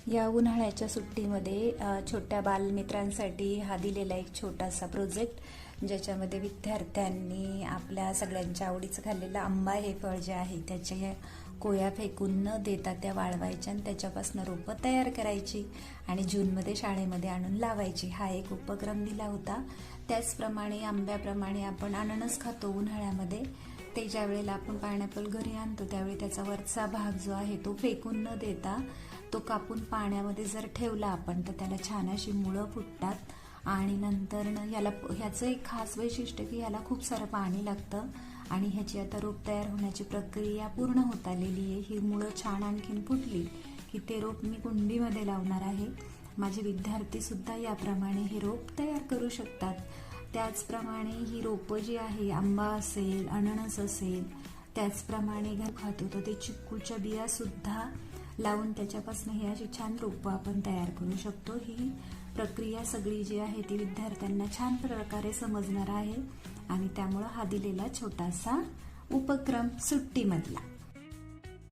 या उन्हाळ्याच्या सुट्टीमध्ये छोट्या बालमित्रांसाठी हा दिलेला एक छोटासा प्रोजेक्ट, ज्याच्यामध्ये विद्यार्थ्यांनी आपल्या सगळ्यांच्या आवडीचं खाल्लेलं आंबा हे फळ जे आहे त्याच्या कोया फेकून न देता त्या वाळवायच्या आणि त्याच्यापासून रोपं तयार करायची आणि जूनमध्ये शाळेमध्ये आणून लावायची, हा एक उपक्रम दिला होता. त्याचप्रमाणे आंब्याप्रमाणे आपण अननस खातो उन्हाळ्यामध्ये, ते ज्या वेळेला आपण पायनॅपल घरी आणतो त्यावेळी त्याचा वरचा भाग जो आहे तो फेकून न देता तो कापून पाण्यामध्ये जर ठेवला आपण तर त्याला छान अशी मुळं फुटतात. आणि नंतर ह्याचं एक खास वैशिष्ट्य की ह्याला खूप सारं पाणी लागतं आणि ह्याची आता रोप तयार होण्याची प्रक्रिया पूर्ण होत आलेली आहे. ही मुळं छान आणखीन फुटली की ते रोप मी कुंडीमध्ये लावणार आहे. माझे विद्यार्थी सुद्धा याप्रमाणे हे रोप तयार करू शकतात. त्याचप्रमाणे ही रोपं जी आहे, आंबा असेल, अननस असेल, त्याचप्रमाणे खातो तर ते चिक्कूच्या बिया सुद्धा लावून त्याच्यापासून ही अशी छान रोपं आपण तयार करू शकतो. ही प्रक्रिया सगळी जी आहे ती विद्यार्थ्यांना छान प्रकारे समजणार आहे आणि त्यामुळं हा दिलेला छोटासा उपक्रम सुट्टीमधला